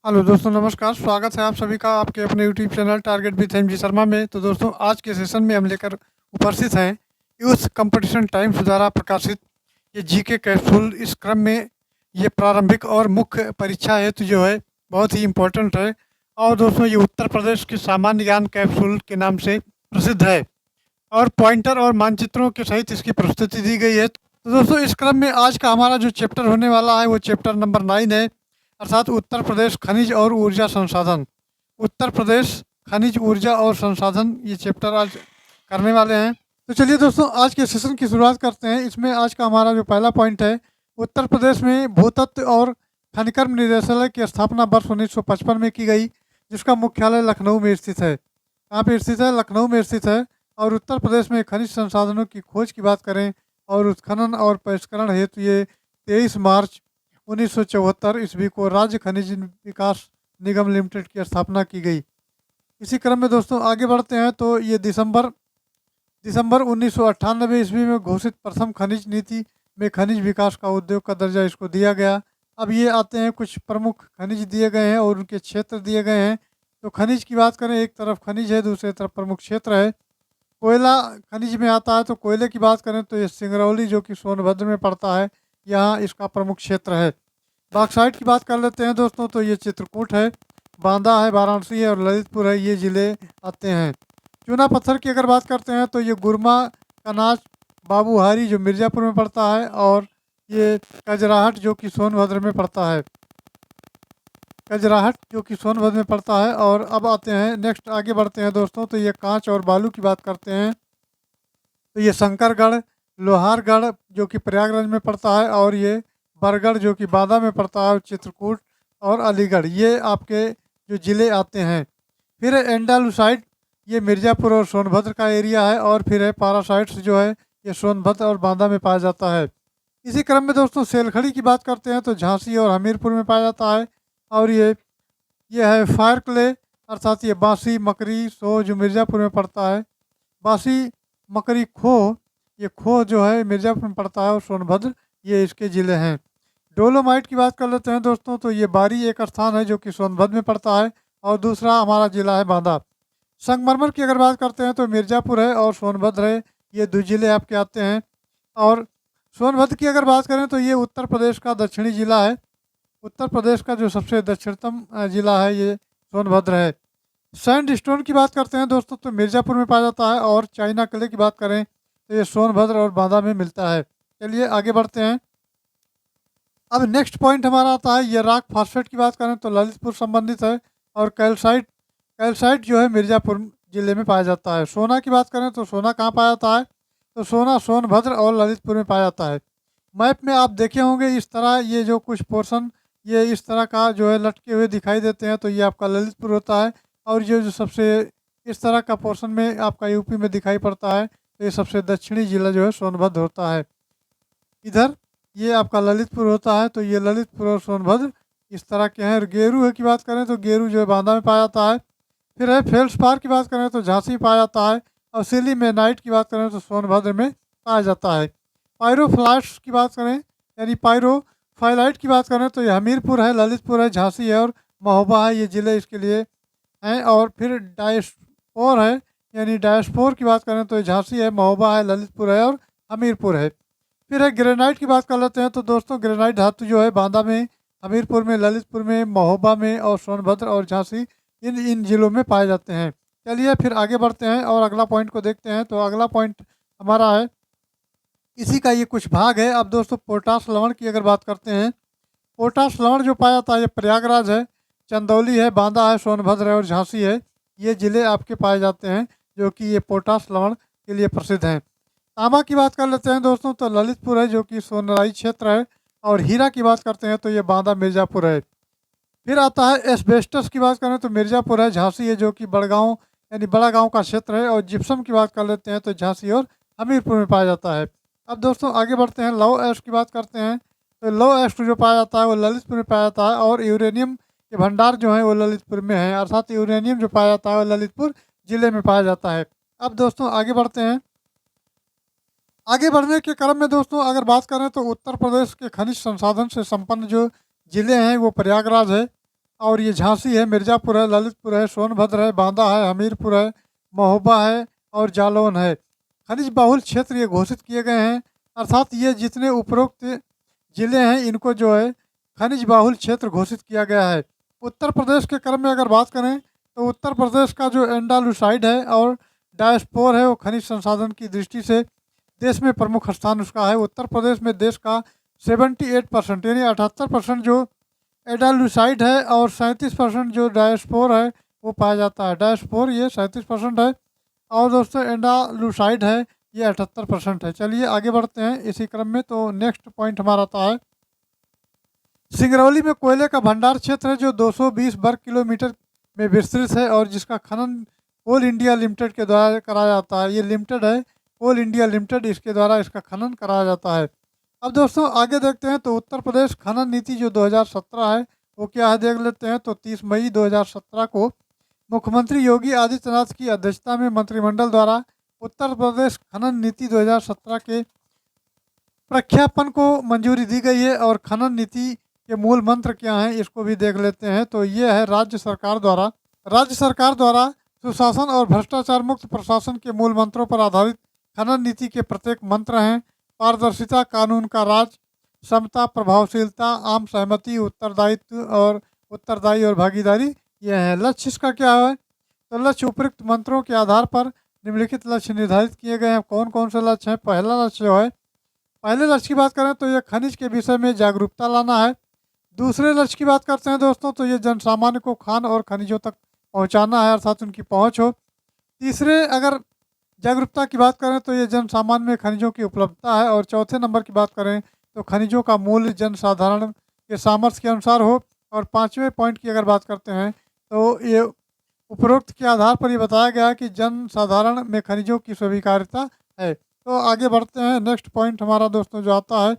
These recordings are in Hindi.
हेलो दोस्तों, नमस्कार। स्वागत है आप सभी का आपके अपने YouTube channel target with MG Sharma में। तो दोस्तों, आज के सेशन में हम लेकर उपस्थित हैं यूथ कंपटीशन टाइम्स द्वारा प्रकाशित ये जीके कैप्सूल। इस क्रम में ये प्रारंभिक और मुख्य परीक्षा हेतु जो है बहुत ही इम्पोर्टेंट है। और दोस्तों, ये उत्तर प्रदेश के सामान्य ज्ञान कैप्सूल के नाम से प्रसिद्ध है और पॉइंटर और मानचित्रों के सहित इसकी प्रस्तुति दी गई है। तो दोस्तों, इस क्रम में आज का हमारा जो चैप्टर होने वाला है वो चैप्टर नंबर 9 है, अर्थात उत्तर प्रदेश खनिज और ऊर्जा संसाधन। उत्तर प्रदेश खनिज ऊर्जा और संसाधन, ये चैप्टर आज करने वाले हैं। तो चलिए दोस्तों, आज के सेशन की शुरुआत करते हैं। इसमें आज का हमारा जो पहला पॉइंट है, उत्तर प्रदेश में भूतत्व और खनिकर्म निदेशालय की स्थापना वर्ष 1955 में की गई, जिसका मुख्यालय लखनऊ में स्थित है। कहाँ पे स्थित है? लखनऊ में स्थित है। और उत्तर प्रदेश में खनिज संसाधनों की खोज की बात करें और उत्खनन और परिष्करण हेतु ये 23 मार्च 1974 ईस्वी को राज्य खनिज विकास निगम लिमिटेड की स्थापना की गई। इसी क्रम में दोस्तों आगे बढ़ते हैं। तो ये दिसंबर दिसंबर 1998 ईस्वी में घोषित प्रथम खनिज नीति में खनिज विकास का उद्योग का दर्जा इसको दिया गया। अब ये आते हैं, कुछ प्रमुख खनिज दिए गए हैं और उनके क्षेत्र दिए गए हैं। तो खनिज की बात करें, एक तरफ खनिज है, दूसरी तरफ प्रमुख क्षेत्र है। कोयला खनिज में आता है। तो कोयले की बात करें तो ये सिंगरौली जो कि सोनभद्र में पड़ता है, यहाँ इसका प्रमुख क्षेत्र है। बॉक्साइट की बात कर लेते हैं दोस्तों, तो ये चित्रकूट है, बांदा है, वाराणसी है और ललितपुर है, ये ज़िले आते हैं। चूना पत्थर की अगर बात करते हैं तो ये गुरमा, कनाज, बाबूहारी जो मिर्ज़ापुर में पड़ता है, और ये कजराहट जो कि सोनभद्र में पड़ता है। कजराहट जो कि सोनभद्र में पड़ता है। और अब आते हैं, नेक्स्ट आगे बढ़ते हैं दोस्तों। तो ये कांच और बालू की बात करते हैं तो ये शंकरगढ़, लोहारगढ़ जो कि प्रयागराज में पड़ता है, और ये बरगढ़ जो कि बांदा में पड़ता है, चित्रकूट और अलीगढ़, ये आपके जो ज़िले आते हैं। फिर है एंडालुसाइड, ये मिर्ज़ापुर और सोनभद्र का एरिया है। और फिर है पारासाइट्स जो है, ये सोनभद्र और बांदा में पाया जाता है। इसी क्रम में दोस्तों सेलखड़ी की बात करते हैं तो झांसी और हमीरपुर में पाया जाता है। और ये है फायर क्ले, अर्थात ये बांसी मकरी सो जो मिर्ज़ापुर में पड़ता है। बांसी मकरी खो, ये खो जो है मिर्ज़ापुर में पड़ता है, और सोनभद्र ये इसके ज़िले हैं। डोलोमाइट की बात कर लेते हैं दोस्तों, तो ये बारी एक स्थान है जो कि सोनभद्र में पड़ता है, और दूसरा हमारा ज़िला है बांदा। संगमरमर की अगर बात करते हैं तो मिर्ज़ापुर है और सोनभद्र है, ये दो ज़िले आपके आते हैं। और सोनभद्र की अगर बात करें तो ये उत्तर प्रदेश का दक्षिणी ज़िला है। उत्तर प्रदेश का जो सबसे दक्षिणतम ज़िला है ये सोनभद्र है। सैंड स्टोन की बात करते हैं दोस्तों, तो मिर्ज़ापुर में पाया जाता है। और चाइना किले की बात करें तो ये सोनभद्र और बांदा में मिलता है। चलिए आगे बढ़ते हैं। अब नेक्स्ट पॉइंट हमारा आता है, ये रॉक फॉस्फेट की बात करें तो ललितपुर संबंधित है। और कैल्साइट कैल्साइट जो है मिर्ज़ापुर ज़िले में पाया जाता है। सोना की बात करें तो सोना कहाँ पाया जाता है? तो सोना सोनभद्र और ललितपुर में पाया जाता है। मैप में आप देखे होंगे इस तरह, ये जो कुछ पोर्शन ये इस तरह का जो है लटके हुए दिखाई देते हैं, तो ये आपका ललितपुर होता है। और ये जो सबसे इस तरह का पोर्शन में आपका यूपी में दिखाई पड़ता है, तो ये सबसे दक्षिणी जिला जो है सोनभद्र होता है। इधर ये आपका ललितपुर होता है, तो ये ललितपुर और सोनभद्र इस तरह के हैं। और गेरू है की बात करें तो गेरू जो है बांदा में पाया जाता है। फिर है फेल्सपार की बात करें तो झांसी में पाया जाता है। और सिलीमेनाइट की बात करें तो सोनभद्र में पाया जाता है। पायरोफ्लाइट्स की बात करें, यानी पायरोफाइलाइट की बात करें तो ये हमीरपुर है, ललितपुर है, झांसी है और महोबा है, ये ज़िले इसके लिए हैं। और फिर डायस्पोर है, यानी डायस्पोर की बात करें तो ये झांसी है, महोबा है, ललितपुर है और हमीरपुर है। फिर है ग्रेनाइट की बात कर लेते हैं। तो दोस्तों ग्रेनाइट धातु जो है बांदा में, हमीरपुर में, ललितपुर में, महोबा में और सोनभद्र और झांसी इन इन जिलों में पाए जाते हैं। चलिए फिर आगे बढ़ते हैं और अगला पॉइंट को देखते हैं। तो अगला पॉइंट हमारा है, इसी का ये कुछ भाग है। अब दोस्तों पोटाश लवण की अगर बात करते हैं, पोटाश लवण जो पाया जाता है ये प्रयागराज है, चंदौली है, बांदा है, सोनभद्र है और झांसी है, ये ज़िले आपके पाए जाते हैं जो कि ये पोटाश लवण के लिए प्रसिद्ध हैं। तांबा की बात कर लेते हैं दोस्तों, तो ललितपुर है जो कि सोनराई क्षेत्र है। और हीरा की बात करते हैं तो ये बांदा मिर्ज़ापुर है। फिर आता है एस्बेस्टस की बात करें तो मिर्ज़ापुर है, झांसी है जो कि बड़गांव यानी बड़ा गांव का क्षेत्र है। और जिप्सम की बात कर लेते हैं तो झांसी और हमीरपुर में पाया जाता है। अब दोस्तों आगे बढ़ते हैं, लौह एस्ट की बात करते हैं। तो लौह एस्ट जो पाया जाता है वो ललितपुर में पाया जाता है। और यूरेनियम के भंडार जो है वो ललितपुर में है, अर्थात यूरेनियम जो पाया जाता है वो ललितपुर ज़िले में पाया जाता है। अब दोस्तों आगे बढ़ते हैं। आगे बढ़ने के क्रम में दोस्तों अगर बात करें तो उत्तर प्रदेश के खनिज संसाधन से संपन्न जो ज़िले हैं वो प्रयागराज है, और ये झांसी है, मिर्ज़ापुर है, ललितपुर है, सोनभद्र है, बांदा है, हमीरपुर है, महोबा है और जालौन है। खनिज बहुल क्षेत्र ये घोषित किए गए हैं, अर्थात ये जितने उपरोक्त ज़िले हैं इनको जो है खनिज बाहुल क्षेत्र घोषित किया गया है। उत्तर प्रदेश के क्रम में अगर बात करें तो उत्तर प्रदेश का जो एंडालुसाइड है और डायस्पोर है वो खनिज संसाधन की दृष्टि से देश में प्रमुख स्थान उसका है। उत्तर प्रदेश में देश का 78% यानी 78% जो एडालुसाइड है और 37% जो डायस्पोर है वो पाया जाता है। डायस्पोर ये 37% है और दोस्तों एंडालुसाइड है ये 78% है। चलिए आगे बढ़ते हैं इसी क्रम में। तो नेक्स्ट पॉइंट हमारा आता है सिंगरौली में कोयले का भंडार क्षेत्र है जो 220 वर्ग किलोमीटर में विस्तृत है और जिसका खनन कोल इंडिया लिमिटेड के द्वारा कराया जाता है। ये लिमिटेड है, कोल इंडिया लिमिटेड, इसके द्वारा इसका खनन कराया जाता है। अब दोस्तों आगे देखते हैं तो उत्तर प्रदेश खनन नीति जो 2017 है वो क्या है देख लेते हैं। तो 30 मई 2017 को मुख्यमंत्री योगी आदित्यनाथ की अध्यक्षता में मंत्रिमंडल द्वारा उत्तर प्रदेश खनन नीति 2017 के प्रख्यापन को मंजूरी दी गई है। और खनन नीति के मूल मंत्र क्या हैं इसको भी देख लेते हैं। तो ये है राज्य सरकार द्वारा सुशासन और भ्रष्टाचार मुक्त प्रशासन के मूल मंत्रों पर आधारित खनन नीति के प्रत्येक मंत्र हैं पारदर्शिता, कानून का राज, समता, प्रभावशीलता, आम सहमति, उत्तरदायी और भागीदारी। ये है लक्ष्य इसका क्या है। तो लक्ष्य उपयुक्त मंत्रों के आधार पर निम्नलिखित लक्ष्य निर्धारित किए गए हैं। कौन कौन से लक्ष्य हैं। पहला लक्ष्य जो है, पहले लक्ष्य की बात करें तो ये खनिज के विषय में जागरूकता लाना है। दूसरे लक्ष्य की बात करते हैं दोस्तों तो ये जनसामान्य को खान और खनिजों तक पहुंचाना है, अर्थात उनकी पहुंच हो। तीसरे अगर जागरूकता की बात करें तो ये जनसामान्य में खनिजों की उपलब्धता है। और चौथे नंबर की बात करें तो खनिजों का मूल्य जनसाधारण के सामर्थ्य के अनुसार हो। और पाँचवें पॉइंट की अगर बात करते हैं तो ये उपरोक्त के आधार पर ये बताया गया है कि जनसाधारण में खनिजों की स्वीकार्यता है। तो आगे बढ़ते हैं। नेक्स्ट पॉइंट हमारा दोस्तों जो आता है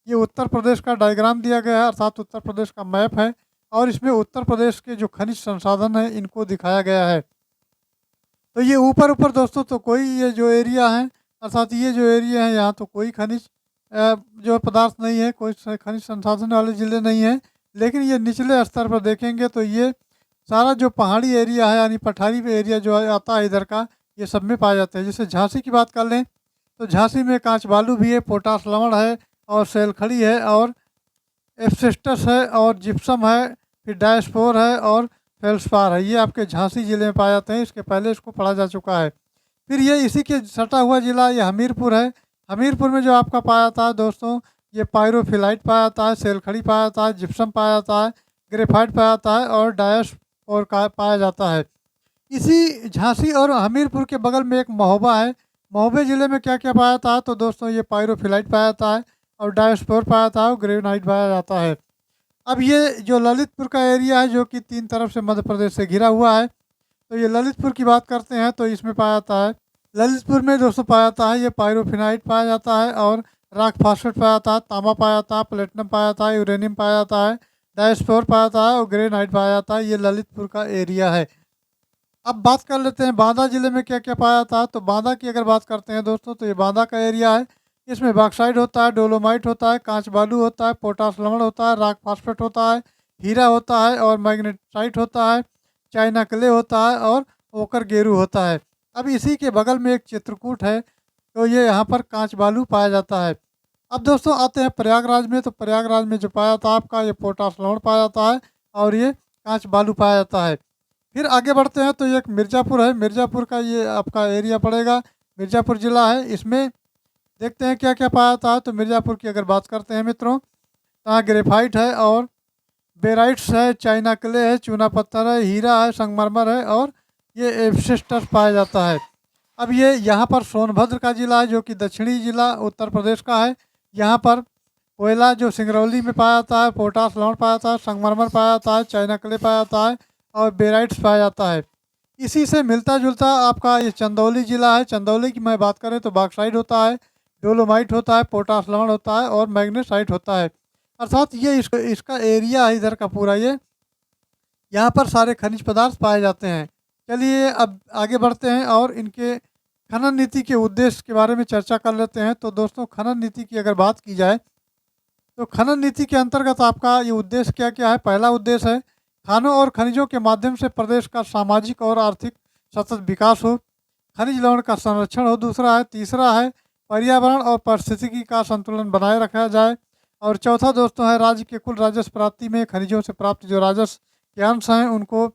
ये उत्तर प्रदेश का डायग्राम दिया गया है, अर्थात उत्तर प्रदेश का मैप है और इसमें उत्तर प्रदेश के जो खनिज संसाधन है इनको दिखाया गया है। तो ये ऊपर ऊपर दोस्तों तो कोई ये जो एरिया है, अर्थात ये जो एरिया है यहाँ तो कोई खनिज जो पदार्थ नहीं है, कोई खनिज संसाधन वाले ज़िले नहीं हैं। लेकिन ये निचले स्तर पर देखेंगे तो ये सारा जो पहाड़ी एरिया है यानी पठारी एरिया जो आता है इधर का, ये सब में पाया जाता है। जैसे झांसी की बात कर लें तो झांसी में कांच बालू भी है, पोटास लवण है और सेलखड़ी है और एस्बेस्टस है और जिप्सम है, फिर डायस्पोर है और फेल्सपार है। ये आपके झांसी ज़िले में पाए जाते हैं, इसके पहले इसको पढ़ा जा चुका है। फिर ये इसी के सटा हुआ ज़िला ये हमीरपुर है। हमीरपुर में जो आपका पाया जाता है दोस्तों ये पायरोफिलाइट पाया जाता है, सेलखड़ी पाया जाता है, जिप्सम पाया जाता है, ग्रेफाइट पाया जाता है और डायस्पोर का पाया जाता है। इसी झांसी और हमीरपुर के बगल में एक महोबा है। महोबे ज़िले में क्या क्या पाया जाता है तो दोस्तों ये पायरोफिलाइट पाया जाता है और डायस्पोर पाया जाता है और ग्रेनाइट पाया जाता है। अब ये जो ललितपुर का एरिया है जो कि 3 तरफ से मध्य प्रदेश से घिरा हुआ है, तो ये ललितपुर की बात करते हैं तो इसमें पाया जाता है, ललितपुर में दोस्तों पाया जाता है ये पायरोफिनाइट पाया जाता है और रॉक फास्फेट पाया जाता है, तांबा पाया जाता है, प्लेटिनम पाया जाता है, यूरेनियम पाया जाता है, डायस्पोर पाया जाता है और ग्रेनाइट पाया जाता है। ये ललितपुर का एरिया है। अब बात कर लेते हैं बांदा जिले में क्या क्या पाया जाता है। तो बांदा की अगर बात करते हैं दोस्तों तो ये बांदा का एरिया है। इसमें बॉक्साइड होता है, डोलोमाइट होता है, कांच बालू होता है, पोटास लवण होता है, रॉक फास्फेट होता है, हीरा होता है और मैग्नेटाइट होता है, चाइना क्ले होता है और ओकर गेरू होता है। अब इसी के बगल में एक चित्रकूट है तो ये यहाँ पर कांच बालू पाया जाता है। अब दोस्तों आते हैं प्रयागराज में। तो प्रयागराज में जो पाया जाता है आपका ये पोटास लवण पाया जाता है और ये कांच बालू पाया जाता है। फिर आगे बढ़ते हैं तो एक मिर्ज़ापुर है। मिर्ज़ापुर का ये आपका एरिया पड़ेगा, मिर्ज़ापुर ज़िला है। इसमें देखते हैं क्या क्या पाया जाता है। तो मिर्ज़ापुर की अगर बात करते हैं मित्रों तो यहाँ ग्रेफाइट है और बेराइट्स है, चाइना क्ले है, चूना पत्थर है, हीरा है, संगमरमर है और ये एब्सिस्टस पाया जाता है। अब ये यहाँ पर सोनभद्र का ज़िला है जो कि दक्षिणी ज़िला उत्तर प्रदेश का है। यहाँ पर कोयला जो सिंगरौली में पाया जाता है, पोटास लवण पाया जाता है, संगमरमर पाया जाता है, चाइना क्ले पाया जाता है और बेराइट्स पाया जाता है। इसी से मिलता जुलता आपका ये चंदौली ज़िला है। चंदौली की मैं बात करें तो बॉक्साइड होता है, डोलोमाइट होता है, पोटास लवण होता है और मैग्नेसाइट होता है। अर्थात ये इसका एरिया है इधर का पूरा, ये यहाँ पर सारे खनिज पदार्थ पाए जाते हैं। चलिए अब आगे बढ़ते हैं और इनके खनन नीति के उद्देश्य के बारे में चर्चा कर लेते हैं। तो दोस्तों खनन नीति की अगर बात की जाए तो खनन नीति के अंतर्गत आपका ये उद्देश्य क्या क्या है। पहला उद्देश्य है खानों और खनिजों के माध्यम से प्रदेश का सामाजिक और आर्थिक सतत विकास हो, खनिज लवण का संरक्षण हो। दूसरा है, तीसरा है पर्यावरण और पारिस्थितिकी का संतुलन बनाए रखा जाए। और चौथा दोस्तों है, राज्य के कुल राजस्व प्राप्ति में खनिजों से प्राप्त जो राजस्व के अंश हैं उनको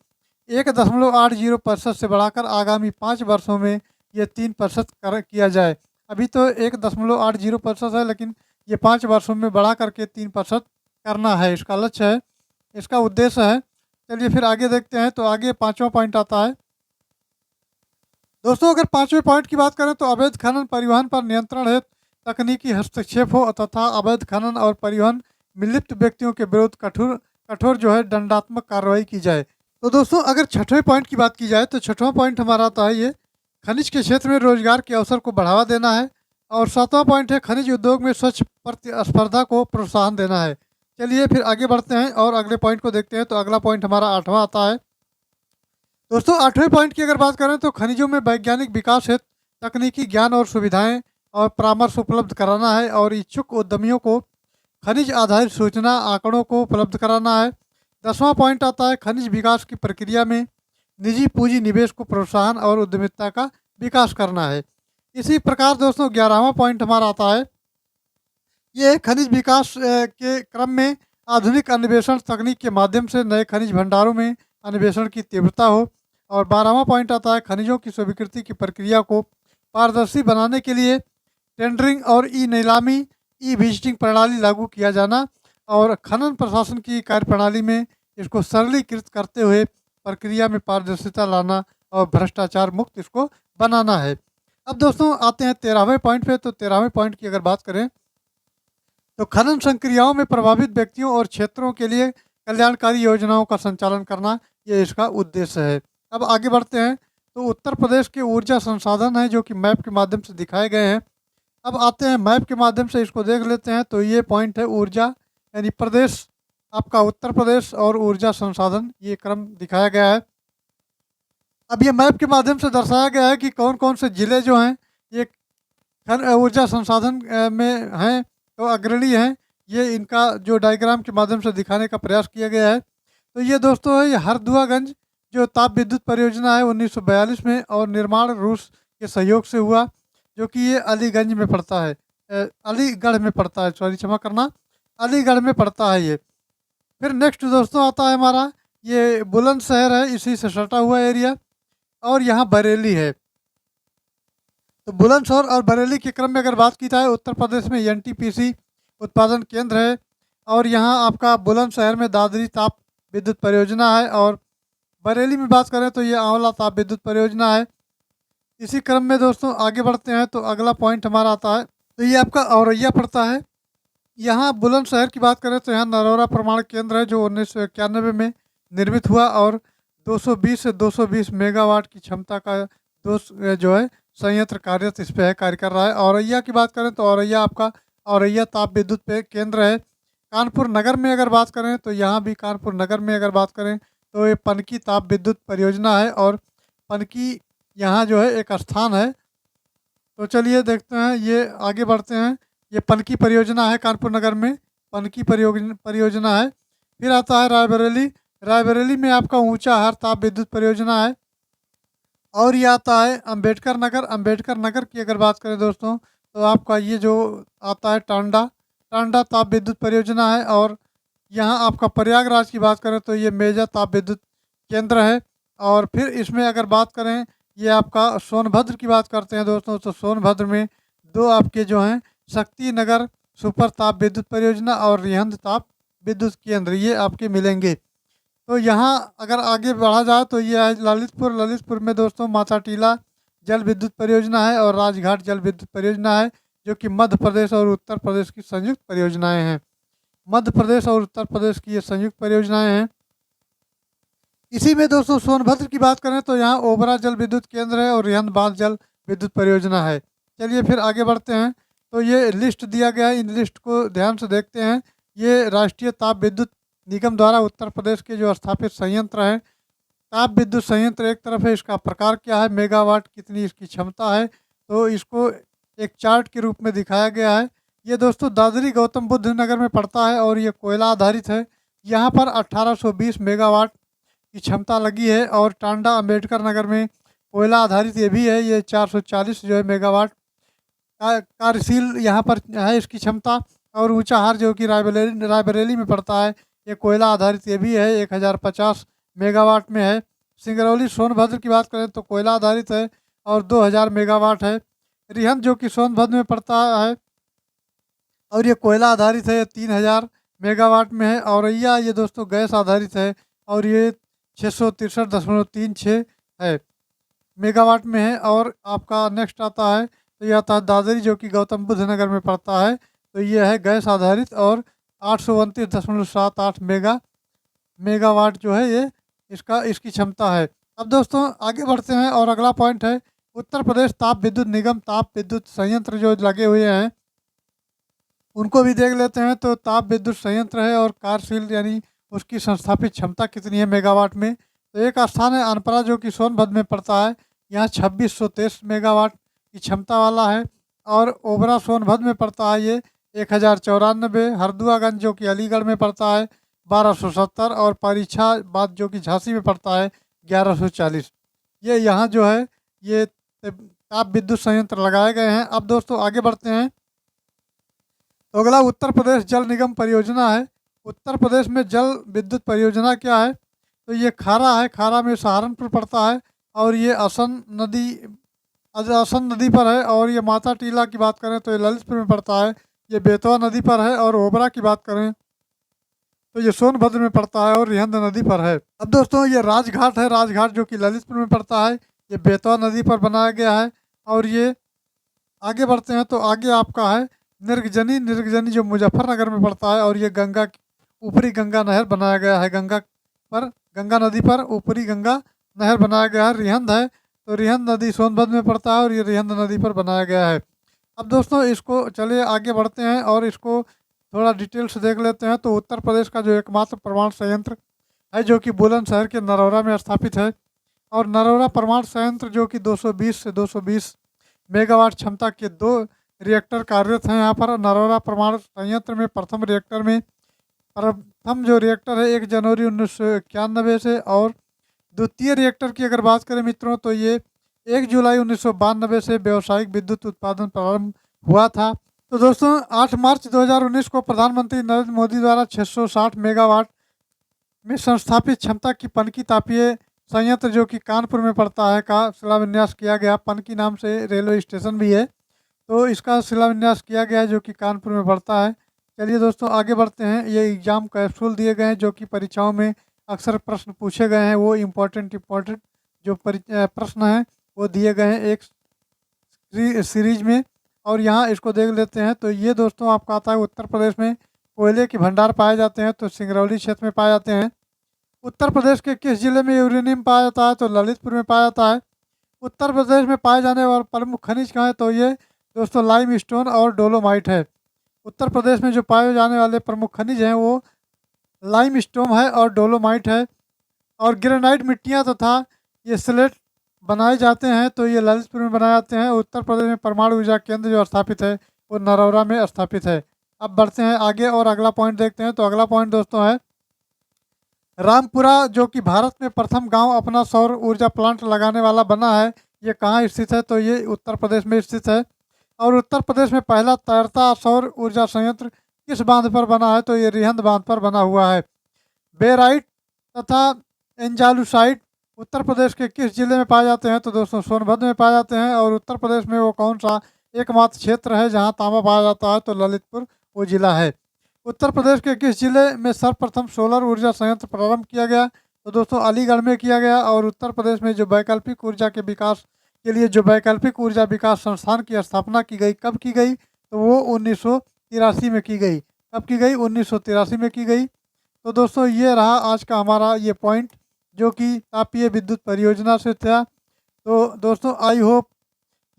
1.80% से बढ़ाकर आगामी 5 वर्षों में ये 3% कर किया जाए। अभी तो 1.80% है, लेकिन ये 5 वर्षों में बढ़ा करके 3% करना है, इसका लक्ष्य है, इसका उद्देश्य है। चलिए फिर आगे देखते हैं। तो आगे पाँचवा पॉइंट आता है दोस्तों। अगर पाँचवें पॉइंट की बात करें तो अवैध खनन परिवहन पर नियंत्रण है, तकनीकी हस्तक्षेप हो तथा अवैध खनन और परिवहन में लिप्त व्यक्तियों के विरुद्ध कठोर कठोर जो है दंडात्मक कार्रवाई की जाए। तो दोस्तों अगर छठवें पॉइंट की बात की जाए तो छठवां पॉइंट हमारा आता है ये, खनिज के क्षेत्र में रोजगार के अवसर को बढ़ावा देना है। और सातवां पॉइंट है, खनिज उद्योग में स्वच्छ प्रतिस्पर्धा को प्रोत्साहन देना है। चलिए फिर आगे बढ़ते हैं और अगले पॉइंट को देखते हैं। तो अगला पॉइंट हमारा आठवां आता है दोस्तों। आठवें पॉइंट की अगर बात करें तो खनिजों में वैज्ञानिक विकास हेतु तकनीकी ज्ञान और सुविधाएं और परामर्श उपलब्ध कराना है और इच्छुक उद्यमियों को खनिज आधारित सूचना आंकड़ों को उपलब्ध कराना है। 10वां पॉइंट आता है, खनिज विकास की प्रक्रिया में निजी पूंजी निवेश को प्रोत्साहन और उद्यमिता का विकास करना है। इसी प्रकार दोस्तों 11वां पॉइंट हमारा आता है, ये खनिज विकास के क्रम में आधुनिक अन्वेषण तकनीक के माध्यम से नए खनिज भंडारों में अन्वेषण की तीव्रता हो। और 12वां पॉइंट आता है, खनिजों की स्वीकृति की प्रक्रिया को पारदर्शी बनाने के लिए टेंडरिंग और ई नीलामी ई विजिटिंग प्रणाली लागू किया जाना और खनन प्रशासन की कार्यप्रणाली में इसको सरलीकृत करते हुए प्रक्रिया में पारदर्शिता लाना और भ्रष्टाचार मुक्त इसको बनाना है। अब दोस्तों आते हैं 13वें पॉइंट पे। तो 13वें पॉइंट की अगर बात करें तो खनन संक्रियाओं में प्रभावित व्यक्तियों और क्षेत्रों के लिए कल्याणकारी योजनाओं का संचालन करना, ये इसका उद्देश्य है। अब आगे बढ़ते हैं। तो उत्तर प्रदेश के ऊर्जा संसाधन हैं जो कि मैप के माध्यम से दिखाए गए हैं। अब आते हैं मैप के माध्यम से इसको देख लेते हैं। तो ये पॉइंट है ऊर्जा, यानी प्रदेश आपका उत्तर प्रदेश और ऊर्जा संसाधन, ये क्रम दिखाया गया है। अब ये मैप के माध्यम से दर्शाया गया है कि कौन कौन से ज़िले जो हैं ये ऊर्जा संसाधन में हैं, तो अग्रणी हैं। ये इनका जो डायग्राम के माध्यम से दिखाने का प्रयास किया गया है। तो ये दोस्तों है, ये हरदुआगंज जो ताप विद्युत परियोजना है 1942 में और निर्माण रूस के सहयोग से हुआ, जो कि ये अलीगंज में पड़ता है, अलीगढ़ में पड़ता है, सॉरी क्षमा करना, अलीगढ़ में पड़ता है ये। फिर नेक्स्ट दोस्तों आता है हमारा ये बुलंदशहर है, इसी से सटा हुआ एरिया, और यहाँ बरेली है। तो बुलंदशहर और बरेली के क्रम में अगर बात की जाए, उत्तर प्रदेश में एनटीपीसी उत्पादन केंद्र है और यहाँ आपका बुलंदशहर में दादरी ताप विद्युत परियोजना है। और बरेली में बात करें तो ये आंवला ताप विद्युत परियोजना है। इसी क्रम में दोस्तों आगे बढ़ते हैं। तो अगला पॉइंट हमारा आता है, तो ये आपका औरैया पड़ता है। यहाँ बुलंदशहर की बात करें तो यहाँ नरौरा प्रमाण केंद्र है जो 1991 में निर्मित हुआ और 220 से 220 मेगावाट की क्षमता का जो है संयंत्र कार्यरत इस पे है, कार्य कर रहा है। औरैया की बात करें तो औरैया आपका औरैया ताप विद्युत पे केंद्र है। कानपुर नगर में अगर बात करें तो यहाँ भी कानपुर नगर में अगर बात करें तो ये पनकी ताप विद्युत परियोजना है और पनकी यहाँ जो है एक स्थान है। तो चलिए देखते हैं, ये आगे बढ़ते हैं। ये पनकी परियोजना है कानपुर नगर में, पनकी परियोजना है। फिर आता है रायबरेली। रायबरेली में आपका ऊंचा हर ताप विद्युत परियोजना है। और ये आता है अंबेडकर नगर। अंबेडकर नगर की अगर बात करें दोस्तों तो आपका ये जो आता है टांडा, टांडा ताप विद्युत परियोजना है। और यहाँ आपका प्रयागराज की बात करें तो ये मेजा ताप विद्युत केंद्र है। और फिर इसमें अगर बात करें, ये आपका सोनभद्र की बात करते हैं दोस्तों, तो सोनभद्र में दो आपके जो हैं शक्ति नगर सुपर ताप विद्युत परियोजना और रिहंद ताप विद्युत केंद्र, ये आपके मिलेंगे। तो यहाँ अगर आगे बढ़ा जाए तो ये है ललितपुर। ललितपुर में दोस्तों माता टीला जल विद्युत परियोजना है और राजघाट जल विद्युत परियोजना है, जो कि मध्य प्रदेश और उत्तर प्रदेश की संयुक्त परियोजनाएं हैं। मध्य प्रदेश और उत्तर प्रदेश की ये संयुक्त परियोजनाएं हैं। इसी में दोस्तों सोनभद्र की बात करें तो यहाँ ओबरा जल विद्युत केंद्र है और रिहंद बांध जल विद्युत परियोजना है। चलिए फिर आगे बढ़ते हैं। तो ये लिस्ट दिया गया है, इन लिस्ट को ध्यान से देखते हैं। ये राष्ट्रीय ताप विद्युत निगम द्वारा उत्तर प्रदेश के जो स्थापित संयंत्र हैं, ताप विद्युत संयंत्र एक तरफ है, इसका प्रकार क्या है, मेगावाट कितनी इसकी क्षमता है, तो इसको एक चार्ट के रूप में दिखाया गया है। ये दोस्तों दादरी गौतम बुद्ध नगर में पड़ता है और ये कोयला आधारित है। यहाँ पर 1820 मेगावाट की क्षमता लगी है। और टांडा अम्बेडकर नगर में कोयला आधारित ये भी है, ये 440 जो है मेगावाट कार्यशील यहाँ पर है इसकी क्षमता। और ऊंचाहार जो कि रायबरेली में पड़ता है, ये कोयला आधारित ये भी है, 1050 मेगावाट में है। सिंगरौली सोनभद्र की बात करें तो कोयला आधारित है और 2000 मेगावाट है। रिहंद जो कि सोनभद्र में पड़ता है और ये कोयला आधारित है, 3000 मेगावाट में है। औरैया ये दोस्तों गैस आधारित है और ये 663.36 है मेगावाट में है। और आपका नेक्स्ट आता है तो यह आता है दादरी जो कि गौतम बुद्ध नगर में पड़ता है, तो ये है गैस आधारित और 829.78 मेगावाट जो है ये इसकी क्षमता है। अब दोस्तों आगे बढ़ते हैं और अगला पॉइंट है उत्तर प्रदेश ताप विद्युत निगम ताप विद्युत संयंत्र जो लगे हुए हैं उनको भी देख लेते हैं। तो ताप विद्युत संयंत्र है और कार्यशील यानी उसकी संस्थापित क्षमता कितनी है मेगावाट में। तो एक स्थान है अनपरा जो कि सोनभद्र में पड़ता है, यहाँ 2623 मेगावाट की क्षमता वाला है। और ओबरा सोनभद्र में पड़ता है ये 1094। हरदुआगंज जो कि अलीगढ़ में पड़ता है 1270। और परीक्षाबाद जो कि झांसी में पड़ता है 1140। ये यहाँ जो है ये ताप विद्युत संयंत्र लगाए गए हैं। अब दोस्तों आगे बढ़ते हैं तो अगला उत्तर प्रदेश जल निगम परियोजना है। उत्तर प्रदेश में जल विद्युत परियोजना क्या है तो ये खारा है, खारा में सहारनपुर पड़ता है और ये असम नदी पर है। और ये माता टीला की बात करें तो ये ललितपुर में पड़ता है, ये बेतवा नदी पर है। और ओबरा की बात करें तो ये सोनभद्र में पड़ता है और रिहंद नदी पर है। अब दोस्तों ये राजघाट है, राजघाट जो कि ललितपुर में पड़ता है, ये बेतवा नदी पर बनाया गया है। और ये आगे बढ़ते हैं तो आगे आपका है निर्गजनी, निर्गजनी जो मुजफ्फरनगर में पड़ता है और ये गंगा ऊपरी गंगा नहर बनाया गया है, गंगा नदी पर ऊपरी गंगा नहर बनाया गया है। रिहंद है तो रिहंद नदी सोनभद्र में पड़ता है और ये रिहंद नदी पर बनाया गया है। अब दोस्तों इसको चलिए आगे बढ़ते हैं और इसको थोड़ा डिटेल से देख लेते हैं। तो उत्तर प्रदेश का जो एकमात्र परमाणु संयंत्र है जो कि बुलंदशहर के नरौरा में स्थापित है। और नरौरा परमाणु संयंत्र जो कि 220 से 220 मेगावाट क्षमता के 2 रिएक्टर कार्यरत हैं यहाँ पर। नरौरा परमाणु संयंत्र में प्रथम जो रिएक्टर है 1 जनवरी 1991 से। और द्वितीय रिएक्टर की अगर बात करें मित्रों तो ये 1 जुलाई 1992 से व्यावसायिक विद्युत उत्पादन प्रारंभ हुआ था। तो दोस्तों 8 मार्च 2019 को प्रधानमंत्री नरेंद्र मोदी द्वारा 660 मेगावाट में संस्थापित क्षमता की पनकी तापीय संयंत्र जो कि कानपुर में पड़ता है का शिलान्यास किया गया। पनकी नाम से रेलवे स्टेशन भी है, तो इसका शिलान्यास किया गया है जो कि कानपुर में पड़ता है। चलिए दोस्तों आगे बढ़ते हैं। ये एग्जाम कैप्सूल दिए गए हैं जो कि परीक्षाओं में अक्सर प्रश्न पूछे गए हैं, वो इम्पोर्टेंट जो प्रश्न हैं वो दिए गए हैं एक सीरीज में। और यहाँ इसको देख लेते हैं। तो ये दोस्तों आपका आता है उत्तर प्रदेश में कोयले के भंडार पाए जाते हैं तो सिंगरौली क्षेत्र में पाए जाते हैं। उत्तर प्रदेश के किस जिले में यूरेनियम पाया जाता है तो ललितपुर में पाया जाता है। उत्तर प्रदेश में पाए जाने वाले प्रमुख खनिज कहाँ है तो ये दोस्तों लाइम स्टोन और डोलोमाइट है। उत्तर प्रदेश में जो पाए जाने वाले प्रमुख खनिज हैं वो लाइम स्टोन है और डोलोमाइट है। और ग्रेनाइट मिट्टियाँ तथा ये स्लेट बनाए जाते हैं तो ये ललितपुर में बनाए जाते हैं। उत्तर प्रदेश में परमाणु ऊर्जा केंद्र जो स्थापित है वो नरौरा में स्थापित है। अब बढ़ते हैं आगे और अगला पॉइंट देखते हैं। तो अगला पॉइंट दोस्तों है रामपुरा जो कि भारत में प्रथम गांव अपना सौर ऊर्जा प्लांट लगाने वाला बना है। ये कहाँ स्थित है तो ये उत्तर प्रदेश में स्थित है। और उत्तर प्रदेश में पहला तैरता सौर ऊर्जा संयंत्र किस बांध पर बना है तो ये रिहंद बांध पर बना हुआ है। बेराइट तथा एंजालुसाइट उत्तर प्रदेश के किस जिले में पाए जाते हैं तो दोस्तों सोनभद्र में पाए जाते हैं। और उत्तर प्रदेश में वो कौन सा एकमात्र क्षेत्र है जहाँ तांबा पाया जाता है तो ललितपुर वो जिला है। उत्तर प्रदेश के किस जिले में सर्वप्रथम सोलर ऊर्जा संयंत्र प्रारंभ किया गया तो दोस्तों अलीगढ़ में किया गया। और उत्तर प्रदेश में जो वैकल्पिक ऊर्जा के विकास के लिए जो वैकल्पिक ऊर्जा विकास संस्थान की स्थापना की गई कब की गई तो वो 1983 में की गई। कब की गई 1983 में की गई। तो दोस्तों ये रहा आज का हमारा ये पॉइंट जो कि तापीय विद्युत परियोजना से था। तो दोस्तों आई होप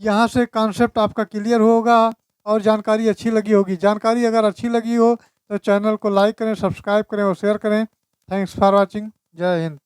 यहाँ से कॉन्सेप्ट आपका क्लियर होगा और जानकारी अच्छी लगी होगी। जानकारी अगर अच्छी लगी हो तो चैनल को लाइक करें, सब्सक्राइब करें और शेयर करें। Thanks for watching. जय हिंद।